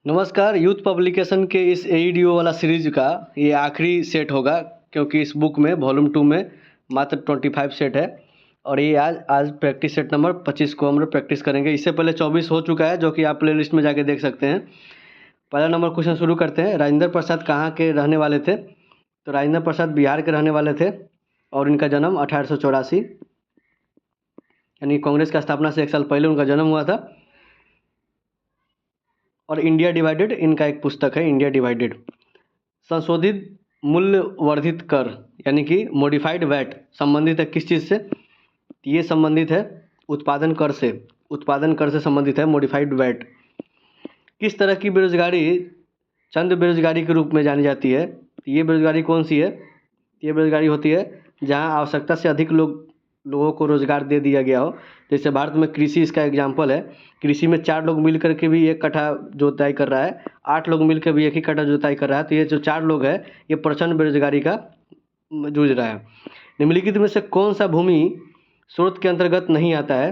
नमस्कार। Youth publication के इस एईडीओ वाला सीरीज का ये आखिरी सेट होगा, क्योंकि इस बुक में वॉल्यूम 2 में मात्र 25 सेट है और ये आज प्रैक्टिस सेट नंबर 25 को हम लोग प्रैक्टिस करेंगे। इससे पहले 24 हो चुका है, जो कि आप प्ले लिस्ट में जाके देख सकते हैं। पहला नंबर क्वेश्चन शुरू करते हैं। राजेंद्र प्रसाद कहाँ के रहने वाले थे? तो राजेंद्र प्रसाद बिहार के रहने वाले थे और इनका जन्म 1884 यानी कांग्रेस का स्थापना से 1 साल पहले उनका जन्म हुआ था। और इंडिया डिवाइडेड इनका एक पुस्तक है, इंडिया डिवाइडेड। संशोधित मूल्य वर्धित कर यानी कि मॉडिफाइड वैट संबंधित है किस चीज़ से? ये संबंधित है उत्पादन कर से। उत्पादन कर से संबंधित है मॉडिफाइड वैट। किस तरह की बेरोजगारी चंद बेरोजगारी के रूप में जानी जाती है? ये बेरोजगारी कौन सी है? ये बेरोजगारी होती है जहां आवश्यकता से अधिक लोगों को रोजगार दे दिया गया हो। जैसे भारत में कृषि इसका एग्जाम्पल है। कृषि में 4 लोग मिल करके भी 1 कट्ठा जोताई कर रहा है, 8 लोग मिल कर भी 1 ही कट्ठा जोताई कर रहा है। तो ये जो 4 लोग हैं, ये प्रचंड बेरोजगारी का जूझ रहा है। निम्नलिखित में से कौन सा भूमि स्रोत के अंतर्गत नहीं आता है?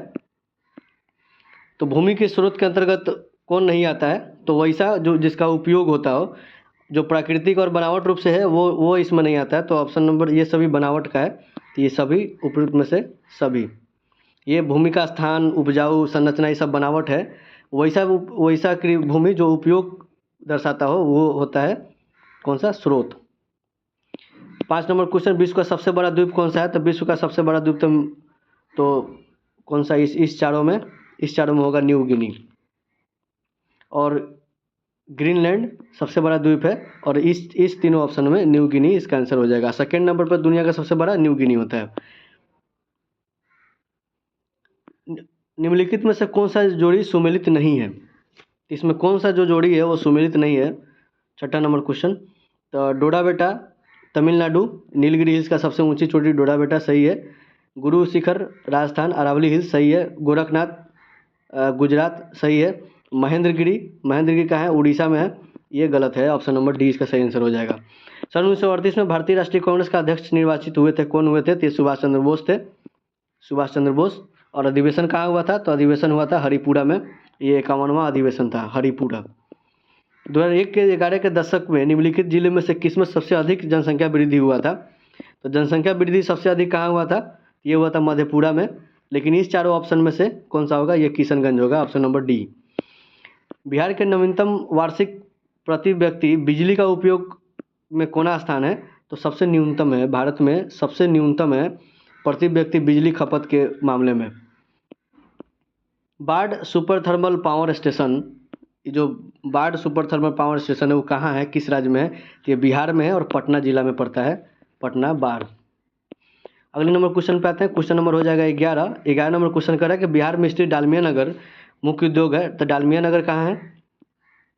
तो भूमि के स्रोत के अंतर्गत कौन नहीं आता है? तो वैसा जो जिसका उपयोग होता हो, जो प्राकृतिक और बनावट रूप से है, वो इसमें नहीं आता है। तो ऑप्शन नंबर ये सभी बनावट का है। तो ये सभी उपयुक्त में से सभी। ये भूमि का स्थान, उपजाऊ संरचना, ये सब बनावट है। वैसा भूमि जो उपयोग दर्शाता हो वो होता है कौन सा? स्रोत। 5 नंबर क्वेश्चन, विश्व का सबसे बड़ा द्वीप कौन सा है? तो विश्व का सबसे बड़ा द्वीप तो कौन सा? इस चारों में होगा न्यू गिनी। और ग्रीनलैंड सबसे बड़ा द्वीप है और इस तीनों ऑप्शन में न्यू गिनी इसका आंसर हो जाएगा। सेकेंड नंबर पर दुनिया का सबसे बड़ा न्यू गिनी होता है। निम्नलिखित में से कौन सा जोड़ी सुमेलित नहीं है? इसमें कौन सा जो जोड़ी है वो सुमेलित नहीं है? छठा नंबर क्वेश्चन। तो डोडा बेटा तमिलनाडु, नीलगिरी हिल्स का सबसे ऊंची चोटी डोडा बेटा, सही है। गुरु शिखर राजस्थान, अरावली हिल्स, सही है। गोरखनाथ गुजरात, सही है। महेंद्रगिरी कहाँ है? उड़ीसा में है, ये गलत है। ऑप्शन नंबर डी इसका सही आंसर हो जाएगा। सन 1938 में भारतीय राष्ट्रीय कांग्रेस का अध्यक्ष निर्वाचित हुए थे, कौन हुए थे? तो सुभाष चंद्र बोस थे, सुभाष चंद्र बोस। और अधिवेशन कहाँ हुआ था? तो अधिवेशन हुआ था हरिपुरा में। ये 51वां अधिवेशन था, हरिपुरा। 2001 के 11 के दशक में निम्नलिखित जिले में से किसमें सबसे अधिक जनसंख्या वृद्धि हुआ था? तो जनसंख्या वृद्धि सबसे अधिक कहाँ हुआ था? ये हुआ था मधेपुरा में। लेकिन इस चारों ऑप्शन में से कौन सा होगा? ये किशनगंज होगा, ऑप्शन नंबर डी। बिहार के नवीनतम वार्षिक प्रति व्यक्ति बिजली का उपयोग में कौन स्थान है? तो सबसे न्यूनतम है, भारत में सबसे न्यूनतम है प्रति व्यक्ति बिजली खपत के मामले में। बाढ़ सुपर थर्मल पावर स्टेशन, जो बाढ़ सुपर थर्मल पावर स्टेशन है वो कहाँ है, किस राज्य में है? तो ये बिहार में है और पटना जिला में पड़ता है, पटना बाढ़। अगले नंबर क्वेश्चन पे आते हैं। क्वेश्चन नंबर हो जाएगा 11 नंबर क्वेश्चन कर रहा है कि बिहार में स्थित डालमिया नगर मुख्य उद्योग है। तो डालमिया नगर कहाँ है?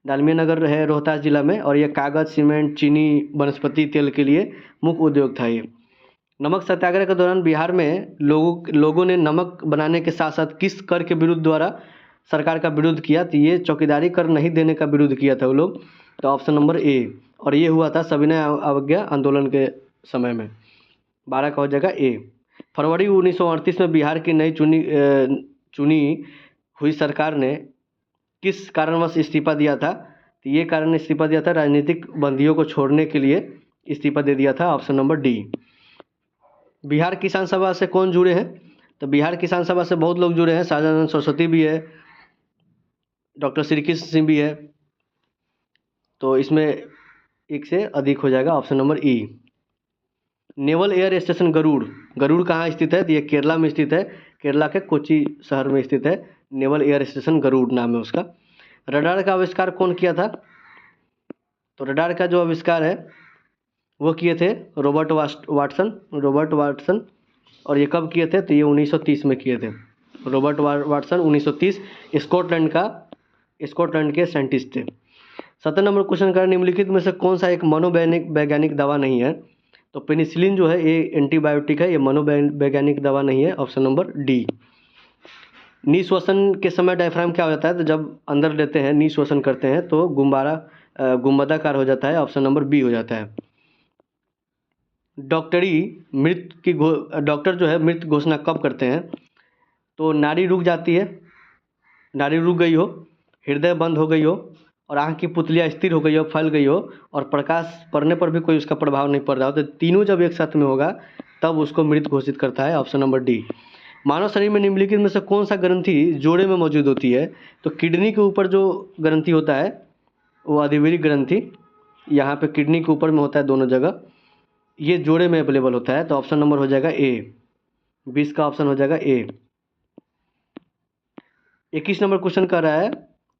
डालमिया नगर है रोहतास जिला में और यह कागज, सीमेंट, चीनी, वनस्पति तेल के लिए मुख्य उद्योग था। ये नमक सत्याग्रह के दौरान बिहार में लोगों ने नमक बनाने के साथ साथ किस कर के विरुद्ध द्वारा सरकार का विरोध किया? तो ये चौकीदारी कर नहीं देने का विरोध किया था वो लोग। तो ऑप्शन नंबर ए, और ये हुआ था सविनय अवज्ञा आंदोलन के समय में। 12 का हो जाएगा ए। फरवरी 1938 में बिहार की नई चुनी हुई सरकार ने किस कारणवश इस्तीफा दिया था? तो ये कारण इस्तीफा दिया था राजनीतिक बंदियों को छोड़ने के लिए इस्तीफा दे दिया था, ऑप्शन नंबर डी। बिहार किसान सभा से कौन जुड़े हैं? तो बिहार किसान सभा से बहुत लोग जुड़े हैं। सहजानंद सरस्वती भी है, डॉक्टर श्रीकृष्ण सिंह भी है। तो इसमें एक से अधिक हो जाएगा, option number E. Naval air station Garud कहाँ स्थित है? तो ये केरला में स्थित है, केरला के कोची शहर में स्थित है। नेवल एयर स्टेशन गरुड़ नाम है उसका। रडार का आविष्कार कौन किया था? तो रडार का जो आविष्कार है वो किए थे रॉबर्ट वाटसन। और ये कब किए थे? तो ये 1930 में किए थे। रॉबर्ट वाटसन 1930 स्कॉटलैंड के साइंटिस्ट थे। 17 नंबर क्वेश्चन का निम्नलिखित में से कौन सा एक मनोवैज्ञानिक दवा नहीं है? तो पेनिसिलिन जो है ये एंटीबायोटिक है, ये मनोवैज्ञानिक दवा नहीं है, ऑप्शन नंबर डी। निःश्वसन के समय डायफ्राम क्या हो जाता है? तो जब अंदर लेते हैं, निःश्वसन करते हैं तो गुंबदाकार हो जाता है, ऑप्शन नंबर बी हो जाता है। डॉक्टर जो है मृत घोषणा कब करते हैं? तो नाड़ी रुक जाती है, नाड़ी रुक गई हो, हृदय बंद हो गई हो, और आँख की पुतलियाँ स्थिर हो गई हो, फैल गई हो और प्रकाश पड़ने पर भी कोई उसका प्रभाव नहीं पड़ रहा हो, तो तीनों जब एक साथ में होगा तब उसको मृत घोषित करता है। Option number D. मानव शरीर में निम्नलिखित में से कौन सा ग्रंथि जोड़े में मौजूद होती है? तो किडनी के ऊपर जो ग्रंथि होता है वो अधिवीर ग्रंथि, यहाँ पे किडनी के ऊपर में होता है दोनों जगह, ये जोड़े में अवेलेबल होता है। तो ऑप्शन नंबर हो जाएगा ए, 20 का ऑप्शन हो जाएगा ए। 21 नंबर क्वेश्चन कर रहा है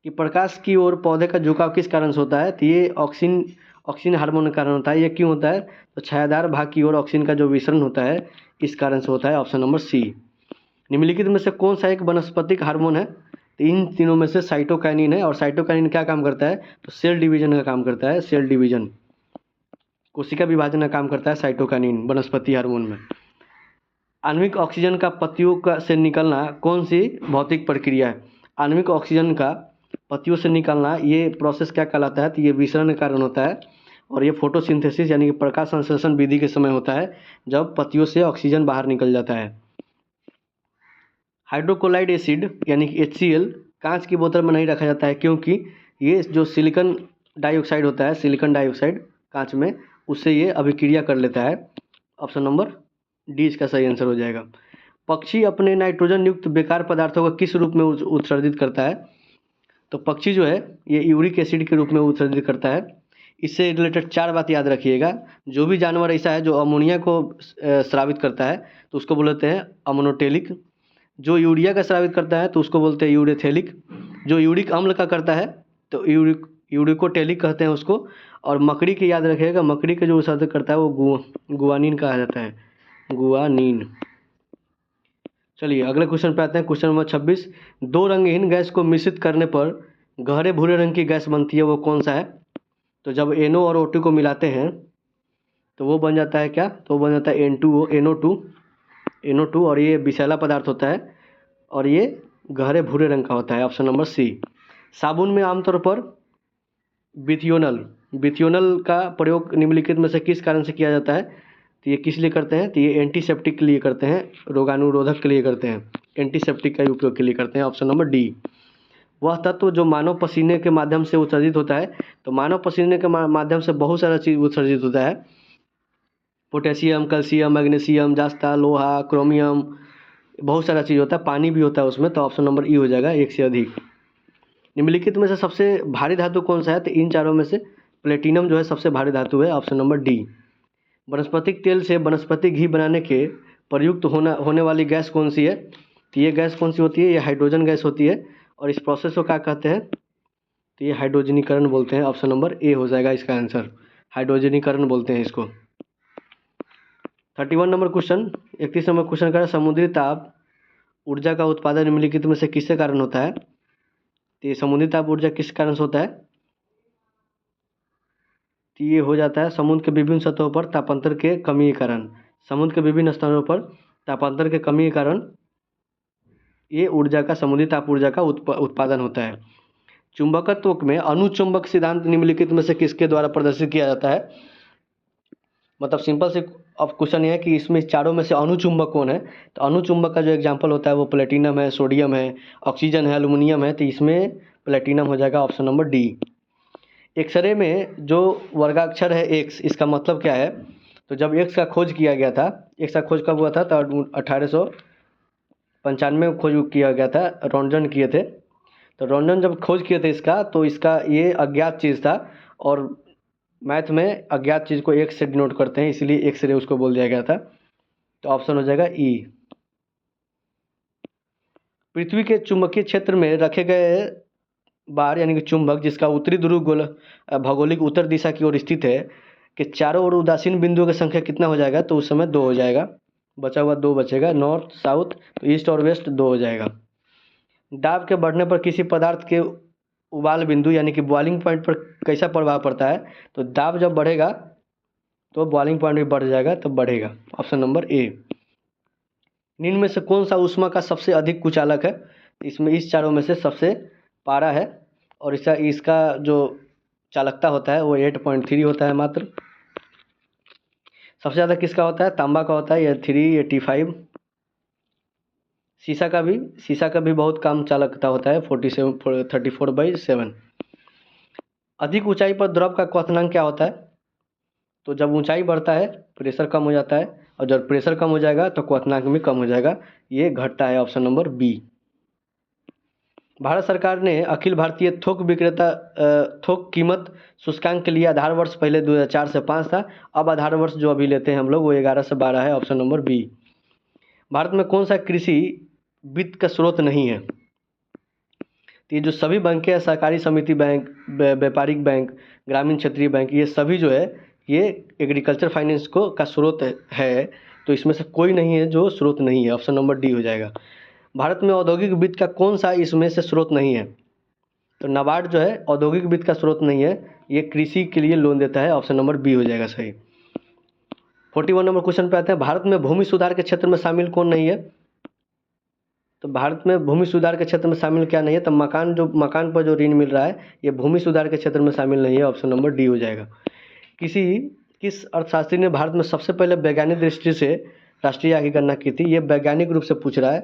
कि प्रकाश की ओर पौधे का झुकाव किस कारण से होता है? तो ये ऑक्सीजन हार्मोन के कारण होता है। ये क्यों होता है? तो छायादार भाग की ओर ऑक्सीजन का जो विसरण होता है इस कारण से होता है। Option number C. निम्नलिखित में से कौन सा एक वनस्पतिक हार्मोन है? तो इन तीनों में से साइटोकाइनिन है। और साइटोकाइनिन क्या काम करता है? तो सेल डिवीजन का काम करता है। सेल डिवीजन, कोशिका विभाजन का काम करता है साइटोकाइनिन वनस्पति हार्मोन में। आणविक ऑक्सीजन का पत्तियों का से निकलना कौन सी भौतिक प्रक्रिया है? आणविक ऑक्सीजन का पत्तियों से निकलना ये प्रोसेस क्या कहलाता है? तो ये विसरण के कारण होता है और ये फोटोसिंथेसिस यानी कि प्रकाश संश्लेषण विधि के समय होता है जब पत्तियों से ऑक्सीजन बाहर निकल जाता है। हाइड्रोक्लोराइड एसिड यानी कि HCl कांच की बोतल में नहीं रखा जाता है क्योंकि ये जो सिलिकॉन डाइऑक्साइड होता है, सिलिकॉन डाइऑक्साइड कांच में, उससे ये अभिक्रिया कर लेता है। ऑप्शन नंबर डी इसका सही आंसर हो जाएगा। पक्षी अपने नाइट्रोजन युक्त बेकार पदार्थों को किस रूप में उत्सर्जित करता है? तो पक्षी जो है ये यूरिक एसिड के रूप में उत्सर्जित करता है। इससे रिलेटेड 4 बात याद रखिएगा। जो भी जानवर ऐसा है जो अमोनिया को स्रावित करता है तो उसको बोलते हैं अमोनोटेलिक। जो यूरिया का स्रावित करता है तो उसको बोलते हैं यूरेथेलिक। जो यूरिक अम्ल का करता है तो यूरिकोटेलिक कहते हैं उसको। और मकड़ी के याद रखिएगा, मकड़ी का जो स्रावित करता है वो गुआनिन कहा जाता है, गुआनिन। चलिए अगले क्वेश्चन पे आते हैं। Question number 26। दो रंगहीन गैस को मिश्रित करने पर गहरे भूरे रंग की गैस बनती है, वो कौन सा है? तो जब NO और O2 को मिलाते हैं तो वो बन जाता है क्या? तो वो बन जाता है NO2 और ये विषैला पदार्थ होता है और ये गहरे भूरे रंग का होता है। Option number C. साबुन में आमतौर पर बिथियोनल का प्रयोग निम्नलिखित में से किस कारण से किया जाता है? तो ये किस लिए करते हैं? तो ये एंटीसेप्टिक के लिए करते हैं, रोगाणुरोधक के लिए करते हैं, एंटीसेप्टिक का उपयोग के लिए करते हैं। Option number D. वह तत्व जो मानव पसीने के माध्यम से उत्सर्जित होता है, तो मानव पसीने के माध्यम से बहुत सारा चीज़ उत्सर्जित होता है। पोटेशियम, कैल्शियम, मैग्नीशियम, जास्ता, लोहा, क्रोमियम, बहुत सारा चीज़ होता है। पानी भी होता है उसमें। तो ऑप्शन नंबर ई हो जाएगा, एक से अधिक। निम्नलिखित में से सबसे भारी धातु कौन सा है? तो इन चारों में से प्लेटिनम जो है सबसे भारी धातु है। Option number D. वनस्पतिक तेल से वनस्पति घी बनाने के प्रयुक्त होने वाली गैस कौन सी है? तो ये गैस कौन सी होती है? ये हाइड्रोजन गैस होती है। और इस प्रोसेस को क्या कहते हैं? तो ये हाइड्रोजनीकरण बोलते हैं। ऑप्शन नंबर ए हो जाएगा इसका आंसर, हाइड्रोजनीकरण बोलते हैं इसको। 31 नंबर क्वेश्चन। 31 नंबर क्वेश्चन का समुद्री ताप ऊर्जा का उत्पादन निम्नलिखित में से किसके कारण होता है? तो ये समुद्री ताप ऊर्जा किस कारण से होता है? तो ये हो जाता है समुद्र के विभिन्न सतहों पर तापांतर के कमी के कारण। समुद्र के विभिन्न स्तरों पर तापांतर के कमी के कारण ये ऊर्जा का, समुद्री ताप ऊर्जा का उत्पादन होता है। चुंबकत्व में अनुचुंबक सिद्धांत निम्नलिखित में से किसके द्वारा प्रदर्शित किया जाता है? मतलब सिंपल से अब क्वेश्चन ये है कि इसमें चारों में से अनुचुंबक कौन है? तो अनुचुंबक का जो एग्जांपल होता है वो प्लेटिनम है, सोडियम है, ऑक्सीजन है, एल्युमिनियम है। तो इसमें प्लेटिनम हो जाएगा। Option number D. एक्सरे में जो वर्गाक्षर है एक्स, इसका मतलब क्या है? तो जब एक्स का खोज किया गया था, एक्स का खोज कब हुआ था? तो 1895 में खोज किया गया था, रॉन्जन किए थे। तो रॉन्जन जब खोज किए थे इसका, तो इसका ये अज्ञात चीज़ था और मैथ में अज्ञात चीज़ को एक्स से डिनोट करते हैं, इसलिए एक्सरे उसको बोल दिया गया था। तो ऑप्शन हो जाएगा ई। पृथ्वी के चुंबकीय क्षेत्र में रखे गए बार यानी कि चुंबक जिसका उत्तरी ध्रुव भौगोलिक उत्तर दिशा की ओर स्थित है कि चारों ओर उदासीन बिंदुओं की संख्या कितना हो जाएगा? तो उस समय 2 हो जाएगा, बचा हुआ 2 बचेगा। नॉर्थ, साउथ, तो ईस्ट और वेस्ट 2 हो जाएगा। दाब के बढ़ने पर किसी पदार्थ के उबाल बिंदु यानी कि बॉइलिंग पॉइंट पर कैसा प्रभाव पड़ता है? तो दाब जब बढ़ेगा तो बॉइलिंग पॉइंट भी बढ़ जाएगा, तब बढ़ेगा। Option number A. निम्न में से कौन सा ऊष्मा का सबसे अधिक कुचालक है? इसमें इस चारों में से सबसे पारा है और इसका जो चालकता होता है वो 8.3 होता है मात्र। सबसे ज़्यादा किसका होता है? तांबा का होता है, ये 385। शीशा का भी बहुत कम चालकता होता है, 34/7। अधिक ऊंचाई पर द्रव का क्वथनांक क्या होता है? तो जब ऊंचाई बढ़ता है प्रेशर कम हो जाता है, और जब प्रेशर कम हो जाएगा तो क्वथनांक भी कम हो जाएगा, ये घटता है। Option number B. भारत सरकार ने अखिल भारतीय थोक विक्रेता थोक कीमत सूचकांक के लिए आधार वर्ष पहले 2004 से 5 था, अब आधार वर्ष जो अभी लेते हैं हम लोग वो 11 से 12 है। Option number B. भारत में कौन सा कृषि वित्त का स्रोत नहीं है? तो ये जो सभी बैंक है, सहकारी समिति बैंक, व्यापारिक बैंक, ग्रामीण क्षेत्रीय बैंक, ये सभी जो है ये एग्रीकल्चर फाइनेंस को का स्रोत है। तो इसमें से कोई नहीं है जो स्रोत नहीं है। ऑप्शन नंबर डी हो जाएगा। भारत में औद्योगिक वित्त का कौन सा इसमें से स्रोत नहीं है? तो नाबार्ड जो है औद्योगिक वित्त का स्रोत नहीं है, ये कृषि के लिए लोन देता है। ऑप्शन नंबर बी हो जाएगा सही। 41 नंबर क्वेश्चन पे आते हैं। भारत में भूमि सुधार के क्षेत्र में शामिल कौन नहीं है? तो भारत में भूमि सुधार के क्षेत्र में शामिल क्या नहीं है? तो मकान पर जो ऋण मिल रहा है ये भूमि सुधार के क्षेत्र में शामिल नहीं है। ऑप्शन नंबर डी हो जाएगा। किस अर्थशास्त्री ने भारत में सबसे पहले वैज्ञानिक दृष्टि से राष्ट्रीय आय की गणना की थी? ये वैज्ञानिक रूप से पूछ रहा है।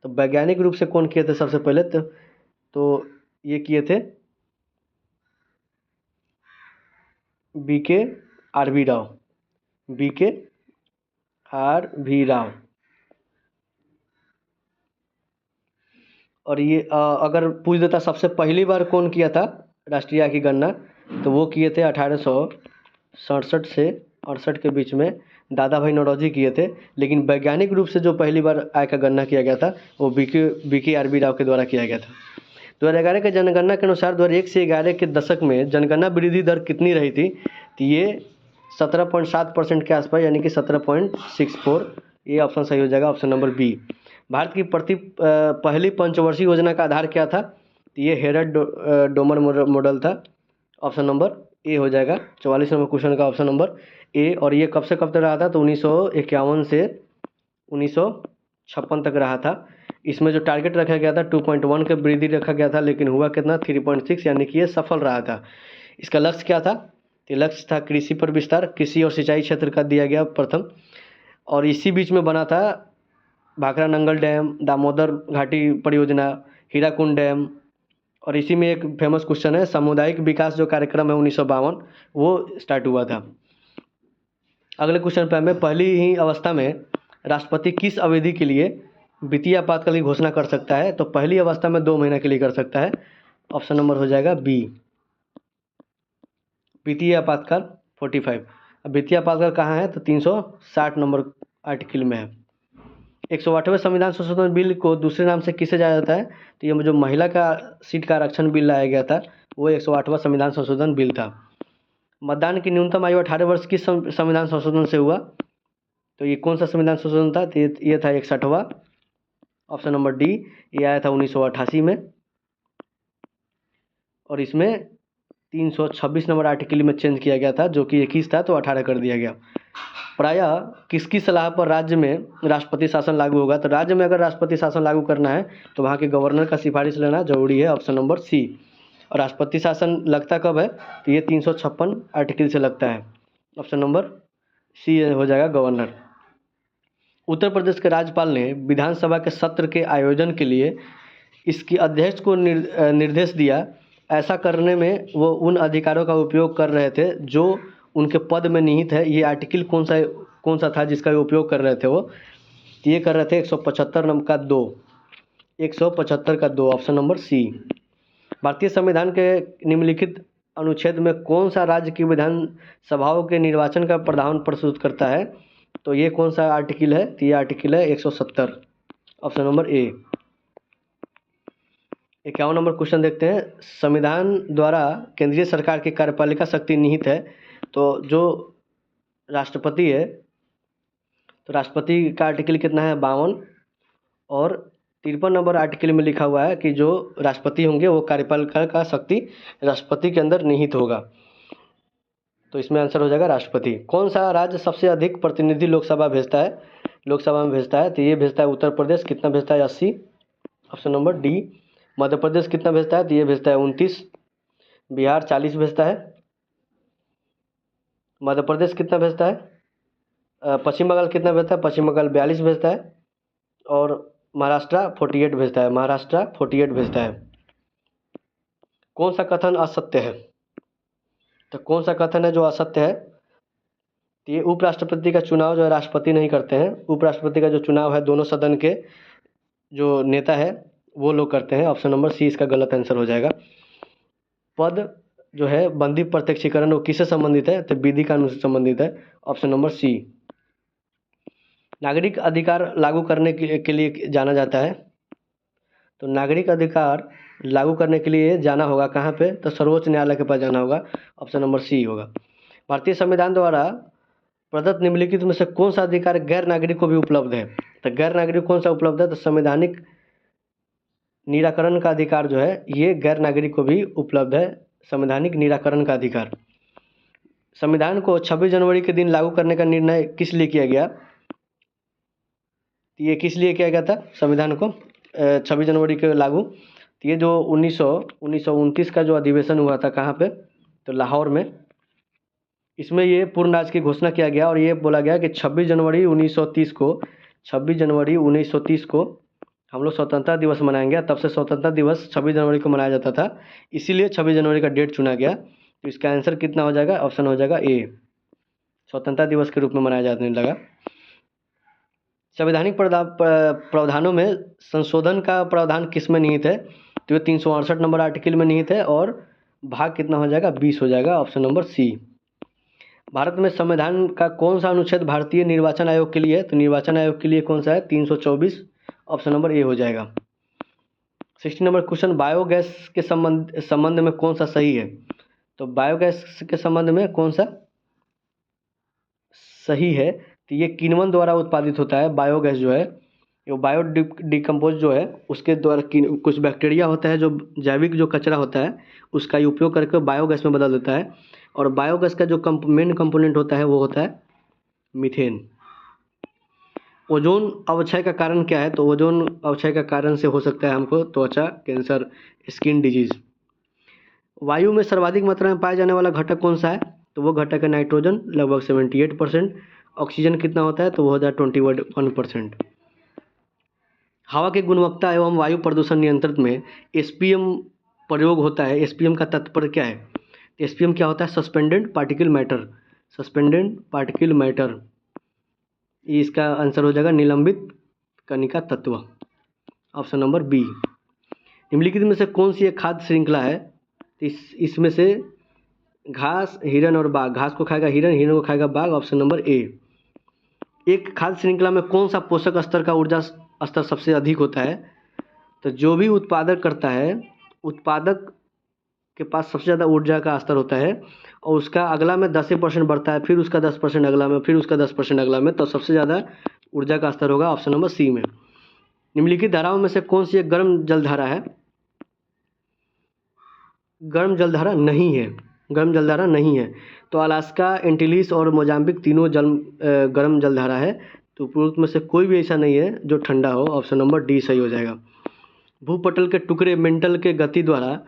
तो वैज्ञानिक रूप से कौन किए थे सबसे पहले? तो ये किए थे BK RV Rao. BK RV Rao. और ये अगर पूछ देता सबसे पहली बार कौन किया था राष्ट्रीय आय की गणना, तो वो किए थे 1867 से 68 के बीच में दादा भाई नौरोजी किए थे। लेकिन वैज्ञानिक रूप से जो पहली बार आय का गणना किया गया था वो BK RV राव के द्वारा किया गया था। 2011 के जनगणना के अनुसार 2001 से 11 के दशक में जनगणना वृद्धि दर कितनी रही थी? तो ये 17.7% के आसपास, यानी कि 17.64। ये ऑप्शन सही हो जाएगा। Option number B. भारत की पहली पंचवर्षीय योजना का आधार क्या था? तो ये हेरल्ड डोमर मॉडल था। ऑप्शन नंबर ए हो जाएगा। 44 नंबर क्वेश्चन का ऑप्शन नंबर ए। और ये कब से कब तक रहा था? तो 1951 से 1956 तक रहा था। इसमें जो टारगेट रखा गया था 2.1 के वृद्धि रखा गया था, लेकिन हुआ कितना? 3.6, यानी कि ये सफल रहा था। इसका लक्ष्य क्या था? तो लक्ष्य था कृषि पर विस्तार, कृषि और सिंचाई क्षेत्र का दिया गया प्रथम। और इसी बीच में बना था भाखड़ा नंगल डैम, दामोदर घाटी परियोजना, हीराकुंड डैम। और इसी में एक फेमस क्वेश्चन है, सामुदायिक विकास जो कार्यक्रम है 1952 वो स्टार्ट हुआ था। अगले क्वेश्चन पे हमें पहली ही अवस्था में राष्ट्रपति किस अवधि के लिए वित्तीय आपातकाल की घोषणा कर सकता है? तो पहली अवस्था में 2 महीने के लिए कर सकता है। ऑप्शन नंबर हो जाएगा बी। वित्तीय आपातकाल 45। अब वित्तीय आपातकाल कहाँ है? तो 360 नंबर आर्टिकल में है। 108वें संविधान संशोधन बिल को दूसरे नाम से किसे जाना जाता है? तो ये जो महिला का सीट का आरक्षण बिल लाया गया था वो 108वां संविधान संशोधन बिल था। मतदान की न्यूनतम आयु 18 वर्ष किस संविधान संशोधन से हुआ? तो ये कौन सा संविधान संशोधन था? तो ये था 61वां। Option number D. ये आया था 1988 में। और इसमें 326 नंबर आर्टिकल में चेंज किया गया था, जो कि 21 था तो 18 कर दिया गया। प्रायः किसकी सलाह पर राज्य में राष्ट्रपति शासन लागू होगा? तो राज्य में अगर राष्ट्रपति शासन लागू करना है तो वहाँ के गवर्नर का सिफारिश लेना जरूरी है। Option number C. और राष्ट्रपति शासन लगता कब है? तो ये 356 आर्टिकल से लगता है। ऑप्शन नंबर सी हो जाएगा गवर्नर। उत्तर प्रदेश के राज्यपाल ने विधानसभा के सत्र के आयोजन के लिए इसकी अध्यक्ष को निर्देश दिया। ऐसा करने में वो उन अधिकारों का उपयोग कर रहे थे जो उनके पद में निहित है। ये आर्टिकल कौन सा था जिसका उपयोग कर रहे थे वो? ये कर रहे थे 175 नंबर का 2। 175 का 2। Option number C. भारतीय संविधान के निम्नलिखित अनुच्छेद में कौन सा राज्य की विधानसभाओं के निर्वाचन का प्रावधान प्रस्तुत करता है? तो ये कौन सा आर्टिकल है? तो ये आर्टिकल है 170। Option number A. 51 number question देखते हैं। संविधान द्वारा केंद्रीय सरकार की कार्यपालिका शक्ति निहित है। तो जो राष्ट्रपति है, तो राष्ट्रपति का आर्टिकल कितना है? 52। और 53 नंबर आर्टिकल में लिखा हुआ है कि जो राष्ट्रपति होंगे वो कार्यपालिका का शक्ति राष्ट्रपति के अंदर निहित होगा। तो इसमें आंसर हो जाएगा राष्ट्रपति। कौन सा राज्य सबसे अधिक प्रतिनिधि लोकसभा में भेजता है? तो ये भेजता है उत्तर प्रदेश। कितना भेजता है? 80। Option number D. Madhya Pradesh कितना भेजता है? तो ये भेजता है 29। बिहार 40 भेजता है। मध्य प्रदेश कितना भेजता है? पश्चिम बंगाल कितना भेजता है? पश्चिम बंगाल 42 भेजता है। और महाराष्ट्र 48 भेजता है। कौन सा कथन असत्य है? तो कौन सा कथन है जो असत्य है? तो ये उपराष्ट्रपति का चुनाव जो है राष्ट्रपति नहीं करते हैं। उपराष्ट्रपति का जो चुनाव है दोनों सदन के जो नेता है वो लोग करते हैं। ऑप्शन नंबर सी इसका गलत आंसर हो जाएगा। पद जो है बंदी प्रत्यक्षीकरण वो किससे संबंधित है? तो विधि कानून से संबंधित है। Option number C. नागरिक अधिकार लागू करने के लिए जाना जाता है। तो नागरिक अधिकार लागू करने के लिए जाना होगा कहाँ पे? तो सर्वोच्च न्यायालय के पास जाना होगा। ऑप्शन नंबर सी होगा। भारतीय संविधान द्वारा प्रदत्त निम्नलिखित में से कौन सा अधिकार गैर नागरिक को भी उपलब्ध है? तो गैर नागरिक कौन सा उपलब्ध है? तो संवैधानिक निराकरण का अधिकार जो है ये गैर नागरिक को भी उपलब्ध है। संवैधानिक निराकरण का अधिकार। संविधान को 26 जनवरी के दिन लागू करने का निर्णय किस लिए किया गया? ये किस लिए किया गया था संविधान को 26 जनवरी के लागू? तो ये जो 1929 का जो अधिवेशन हुआ था कहाँ पे? तो लाहौर में। इसमें ये पूर्ण राज्य की घोषणा किया गया और ये बोला गया कि 26 जनवरी 1930 को हम लोग स्वतंत्रता दिवस मनाएंगे। तब से स्वतंत्रता दिवस 26 जनवरी को मनाया जाता था, इसीलिए 26 जनवरी का डेट चुना गया। तो इसका आंसर कितना हो जाएगा? ऑप्शन हो जाएगा ए, स्वतंत्रता दिवस के रूप में मनाया जाने लगा। संवैधानिक प्रावधानों में संशोधन का प्रावधान किस में निहित है? तो ये 368 नंबर आर्टिकल में निहित है और भाग कितना हो जाएगा? 20 हो जाएगा। ऑप्शन नंबर सी। भारत में संविधान का कौन सा अनुच्छेद भारतीय निर्वाचन आयोग के लिए है? तो निर्वाचन आयोग के लिए कौन सा है? 324। ऑप्शन नंबर ए हो जाएगा। 60 नंबर क्वेश्चन, बायोगैस के संबंध में कौन सा सही है? तो बायोगैस के संबंध में कौन सा सही है? तो ये किण्वन द्वारा उत्पादित होता है। बायोगैस जो है ये बायो डिकम्पोज जो है उसके द्वारा कुछ बैक्टीरिया होता है जो जैविक जो कचरा होता है उसका ही उपयोग करके बायोगैस में बदल देता है। और बायोगैस का जो मेन कंपोनेंट होता है वो होता है मीथेन। ओजोन अवक्षय का कारण क्या है? तो ओजोन अवक्षय का कारण से हो सकता है हमको त्वचा कैंसर, स्किन डिजीज। वायु में सर्वाधिक मात्रा में पाया जाने वाला घटक कौन सा है? तो वो घटक है नाइट्रोजन, लगभग 78%। ऑक्सीजन कितना होता है? तो वो होता है 21%। हवा की गुणवत्ता एवं वायु प्रदूषण नियंत्रण में एसपीएम प्रयोग होता है। एसपीएम का तात्पर्य क्या है? एसपीएम क्या होता है? Suspended particle matter. Suspended particle matter, इसका आंसर हो जाएगा निलंबित कणिका तत्व। Option number B. निम्नलिखित में से कौन सी एक खाद्य श्रृंखला है? इसमें से घास, हिरन और बाघ। घास को खाएगा हिरन, हिरन को खाएगा बाघ। Option number A. एक खाद्य श्रृंखला में कौन सा पोषक स्तर का ऊर्जा स्तर सबसे अधिक होता है? तो जो भी उत्पादक करता है उत्पादक के पास सबसे ज़्यादा ऊर्जा का स्तर होता है और उसका अगला में 10% बढ़ता है, फिर उसका 10% अगला में, फिर उसका 10% अगला में, तो सबसे ज़्यादा ऊर्जा का स्तर होगा ऑप्शन नंबर सी में। निम्नलिखित धाराओं में से कौन सी एक गर्म जलधारा है? गर्म जलधारा नहीं है। गर्म जलधारा नहीं है। तो अलास्का, एंटीलिस और मोजाम्बिक तीनों गर्म जलधारा है। तो पूर्व में से कोई भी ऐसा नहीं है जो ठंडा हो। ऑप्शन नंबर डी सही हो जाएगा। भूपटल के टुकड़े मेंटल के गति द्वारा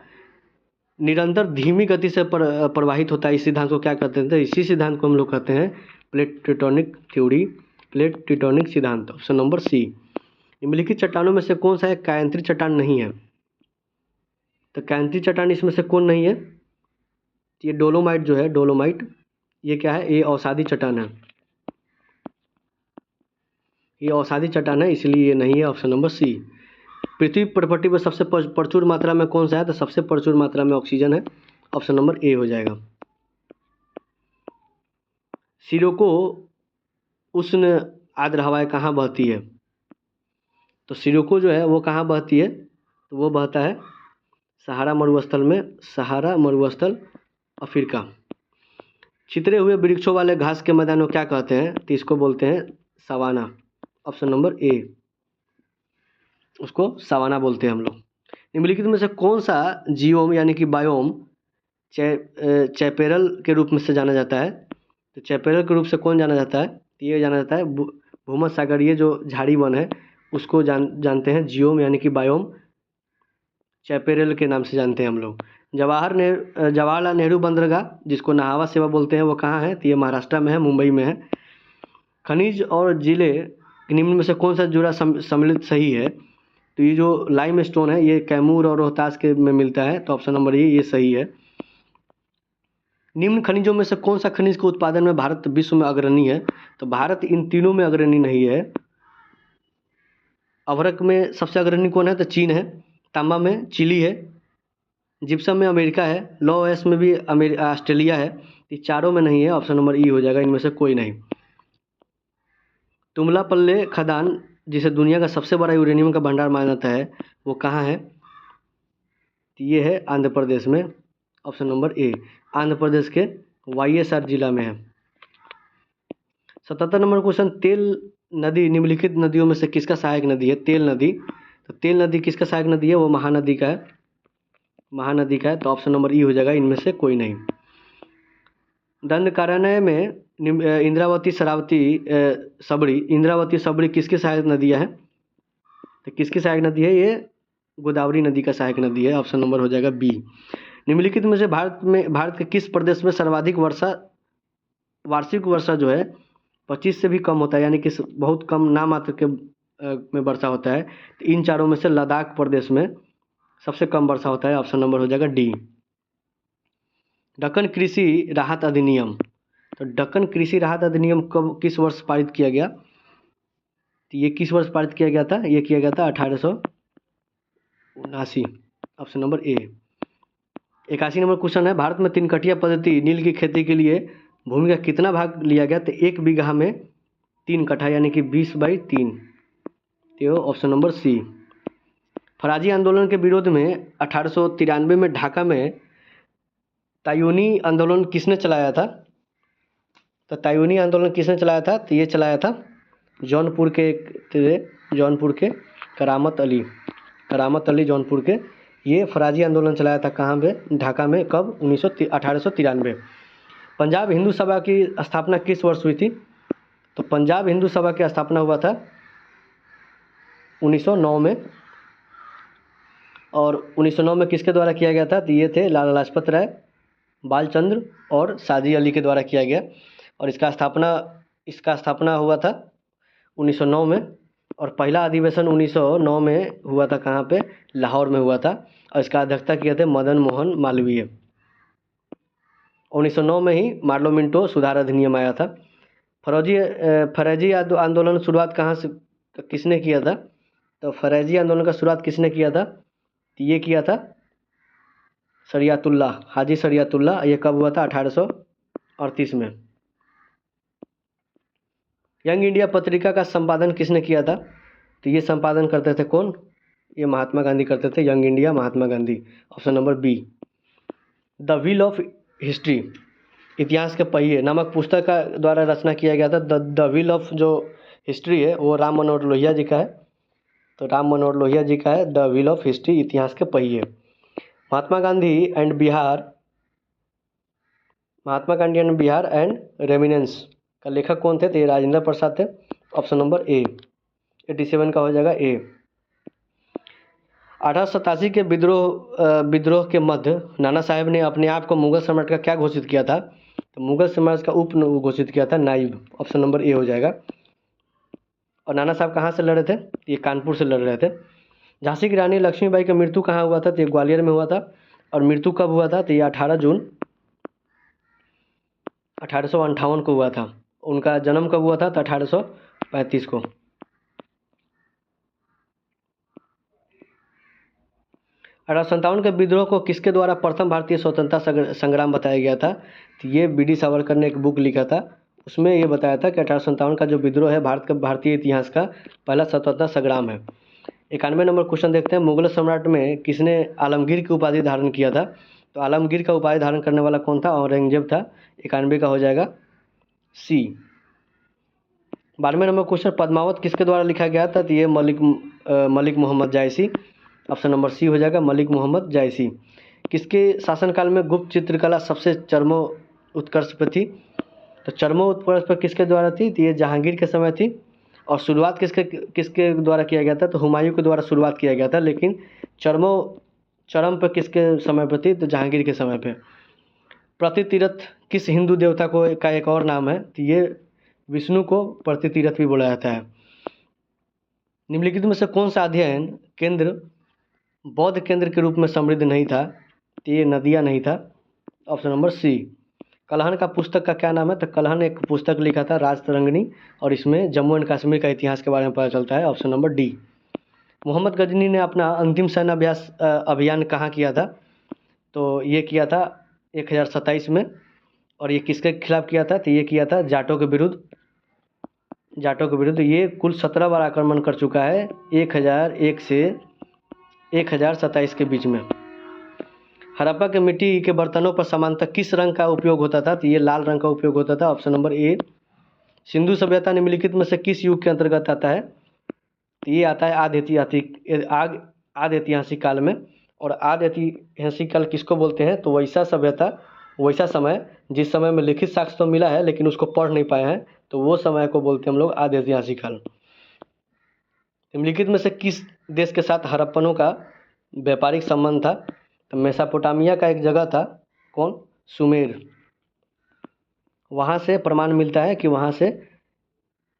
निरंतर धीमी गति से प्रवाहित होता है। इस सिद्धांत को क्या कहते हैं? तो इसी सिद्धांत को हम लोग कहते हैं plate tectonic theory, plate tectonic सिद्धांत। Option number C. निम्नलिखित चट्टानों में से कौन सा एक कायांतरी चट्टान नहीं है? तो कायांतरी चट्टान इसमें से कौन नहीं है? ये डोलोमाइट जो है, डोलोमाइट ये क्या है? ये अवसादी चट्टान है। ये अवसादी चट्टान है इसलिए ये नहीं है। Option number C. पृथ्वी प्रॉपर्टी में सबसे प्रचुर मात्रा में कौन सा है? तो सबसे प्रचुर मात्रा में ऑक्सीजन है। ऑप्शन नंबर ए हो जाएगा। सिरोको उष्ण आर्द्र हवाएं कहाँ बहती है? तो सिरोको जो है वो कहाँ बहती है? तो वो बहता है सहारा मरुस्थल में। सहारा मरुस्थल अफ्रीका। छितरे हुए वृक्षों वाले घास के मैदान को क्या कहते हैं? तो इसको बोलते हैं सवाना। ऑप्शन नंबर ए, उसको सवाना बोलते हैं हम लोग। निम्नलिखित में से कौन सा जियोम यानी कि बायोम चैपेरल के रूप में से जाना जाता है? तो चैपेरल के रूप से कौन जाना जाता है? तो ये जाना जाता है भूमध्य सागरीय जो झाड़ी वन है उसको जानते हैं जियोम यानी कि बायोम चैपेरल के नाम से जानते हैं हम लोग। जवाहरलाल नेहरू बंदरगाह जिसको नाहवा सेवा बोलते हैं वो कहाँ है? तो ये महाराष्ट्र में है, मुंबई में है। खनिज और जिले निम्न में से कौन सा जुड़ा सम्मिलित सही है? तो ये जो लाइम स्टोन है ये कैमूर और रोहतास के में मिलता है। तो ऑप्शन नंबर ये सही है। निम्न खनिजों में से कौन सा खनिज के उत्पादन में भारत विश्व में अग्रणी है? तो भारत इन तीनों में अग्रणी नहीं है। अभ्रक में सबसे अग्रणी कौन है? तो चीन है। तांबा में चिली है। जिप्सम में अमेरिका है। लौह अयस्क में भी ऑस्ट्रेलिया है। ये चारों में नहीं है, ऑप्शन नंबर ई हो जाएगा, इनमें से कोई नहीं। तुमलापल्ले खदान, जिसे दुनिया का सबसे बड़ा यूरेनियम का भंडार माना जाता है, वो कहाँ है? तो ये है आंध्र प्रदेश में, option number A. Andhra Pradesh के वाईएसआर जिला में है। 77 नंबर क्वेश्चन, तेल नदी निम्नलिखित नदियों में से किसका सहायक नदी है? तेल नदी। तो तेल नदी किसका सहायक नदी है? वो महानदी का है। महानदी का है, तो ऑप्शन नंबर ई हो जाएगा, इनमें से कोई नहीं। दंडकारण्य में इंद्रावती, शरावती, सबड़ी, इंद्रावती सबड़ी किसकी सहायक नदियाँ हैं? तो किसकी सहायक नदी है? ये गोदावरी नदी का सहायक नदी है, ऑप्शन नंबर हो जाएगा बी। निम्नलिखित में से भारत के किस प्रदेश में सर्वाधिक वार्षिक वर्षा जो है 25 से भी कम होता है, यानी कि बहुत कम नामात्र के में वर्षा होता है? तो इन चारों में से लद्दाख प्रदेश में सबसे कम वर्षा होता है, ऑप्शन नंबर हो जाएगा डी। दक्कन कृषि राहत अधिनियम, तो दक्कन कृषि राहत अधिनियम कब, किस वर्ष पारित किया गया? तो ये किस वर्ष पारित किया गया था? ये किया गया था 1879, option number A. 81 number question है, भारत में 3 कटिया पद्धति नील की खेती के लिए भूमि का कितना भाग लिया गया? तो 1 बीघा में 3 कट्ठा, यानी कि 20/3, तो ऑप्शन नंबर सी। फराजी आंदोलन के विरोध में 1893 में ढाका में तायूनी आंदोलन किसने चलाया था? तो तायूनी आंदोलन किसने चलाया था? तो ये चलाया था जौनपुर के करामत अली जौनपुर के, ये फराजी आंदोलन चलाया था। कहाँ पे? ढाका में। कब? 1893। पंजाब हिंदू सभा की स्थापना किस वर्ष हुई थी? तो पंजाब हिंदू सभा की स्थापना हुआ था 1909 में। और 1909 में किसके द्वारा किया गया था? तो ये थे लाला लाजपत राय, बालचंद्र और सादी अली के द्वारा किया गया। और इसका स्थापना हुआ था 1909 में। और पहला अधिवेशन 1909 में हुआ था। कहाँ पे? लाहौर में हुआ था। और इसका अध्यक्षता किए थे मदन मोहन मालवीय। 1909 में ही मार्लो मिंटो सुधार अधिनियम आया था। फरेजी आंदोलन शुरुआत कहाँ से किसने किया था? तो फरेजी आंदोलन का शुरुआत किसने किया था? तो ये किया था शरियतुल्लाह, हाजी शरियतुल्लाह। ये कब हुआ था? 1838 में। यंग इंडिया पत्रिका का संपादन किसने किया था? तो ये संपादन करते थे कौन? ये महात्मा गांधी करते थे। Young India Mahatma Gandhi, option number B. The wheel of history, इतिहास के पहिए नामक पुस्तक का द्वारा रचना किया गया था। द व्हील ऑफ जो हिस्ट्री है वो राम मनोहर लोहिया जी का है। तो राम मनोहर लोहिया जी का है द व्हील ऑफ हिस्ट्री, इतिहास के पहिए। Mahatma Gandhi and Bihar and reminiscences का लेखक कौन थे? तो ये राजेंद्र प्रसाद थे, ऑप्शन नंबर ए। 87 का हो जाएगा ए। 1887 के विद्रोह के मध्य नाना साहेब ने अपने आप को मुगल सम्राट का क्या घोषित किया था? तो मुगल सम्राट का उप घोषित किया था नाइब, ऑप्शन नंबर ए हो जाएगा। और नाना साहब कहाँ से लड़े थे? ये कानपुर से लड़ रहे थे। झांसी की रानी लक्ष्मीबाई का मृत्यु कहाँ हुआ था? तो ये ग्वालियर में हुआ था। और मृत्यु कब हुआ था? तो ये 18 जून 1858 को हुआ था। उनका जन्म कब हुआ था? तो 1835 को। 1857 के विद्रोह को किसके द्वारा प्रथम भारतीय स्वतंत्रता संग्राम बताया गया था? तो ये बी.डी. सावरकर ने एक बुक लिखा था, उसमें ये बताया था कि 1857 का जो विद्रोह है भारतीय इतिहास का पहला स्वतंत्रता संग्राम है। 91 नंबर क्वेश्चन देखते हैं, मुगल सम्राट में किसने आलमगीर की उपाधि धारण किया था? तो आलमगीर का उपाधि धारण करने वाला कौन था? औरंगजेब था। 91 का हो जाएगा सी। 12वें नंबर क्वेश्चन, पद्मावत किसके द्वारा लिखा गया था? तो ये मलिक मोहम्मद जायसी, ऑप्शन नंबर सी हो जाएगा, मलिक मोहम्मद जायसी। किसके शासनकाल में गुप्त चित्रकला सबसे उत्कर्ष पर थी? तो उत्कर्ष पर किसके द्वारा थी? तो ये जहांगीर के समय थी। और शुरुआत किसके द्वारा किया गया था? तो हुमायूं के द्वारा शुरुआत किया गया था, लेकिन चरम पर किसके समय पर थी? तो जहांगीर के समय पे। प्रतितीर्थ किस हिंदू देवता का एक और नाम है? तो ये विष्णु को प्रतितीर्थ भी बोला जाता है। निम्नलिखित में से कौन सा अध्ययन केंद्र बौद्ध केंद्र के रूप में समृद्ध नहीं था? तो ये नदिया नहीं था, ऑप्शन नंबर सी। कल्हण का पुस्तक का क्या नाम है? तो कल्हण एक पुस्तक लिखा था राजतरंगिणी, और इसमें जम्मू एंड कश्मीर का इतिहास के बारे में पता चलता है। Option number D. Mohammad Ghazni ने अपना अंतिम सैन्य अभियान कहाँ किया था? तो ये किया था 1027 में। और ये किसके खिलाफ किया था? तो ये किया था जाटों के विरुद्ध। जाटों के विरुद्ध ये कुल 17 बार आक्रमण कर चुका है, 1001 से 1027 के बीच में। हड़प्पा के मिट्टी के बर्तनों पर सामान्यतः किस रंग का उपयोग होता था? तो ये लाल रंग का उपयोग होता था। Option number A. सिंधु सभ्यता निम्नलिखित में से किस युग के अंतर्गत आता है? तो ये आता है आदि ऐतिहासिक काल में। और आदि ऐतिहासिक काल किसको बोलते हैं? तो वैसा सभ्यता, वैसा समय जिस समय में लिखित साक्ष्य तो मिला है लेकिन उसको पढ़ नहीं पाए हैं, तो वो समय को बोलते हैं हम लोग आदि ऐतिहासिक काल। निम्नलिखित में से किस देश के साथ हड़प्पनों का व्यापारिक संबंध था? तो मेसोपोटामिया का एक जगह था, कौन? सुमेर। वहाँ से प्रमाण मिलता है कि वहाँ से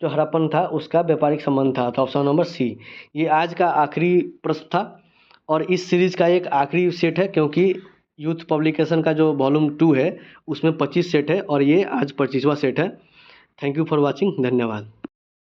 जो हड़प्पन था उसका व्यापारिक संबंध था। तो ऑप्शन नंबर सी। ये आज का आखिरी प्रश्न था और इस सीरीज़ का एक आखिरी सेट है, क्योंकि यूथ पब्लिकेशन का जो वॉल्यूम 2 है उसमें 25 सेट है और ये आज 25वां सेट है। Thank you for watching. धन्यवाद।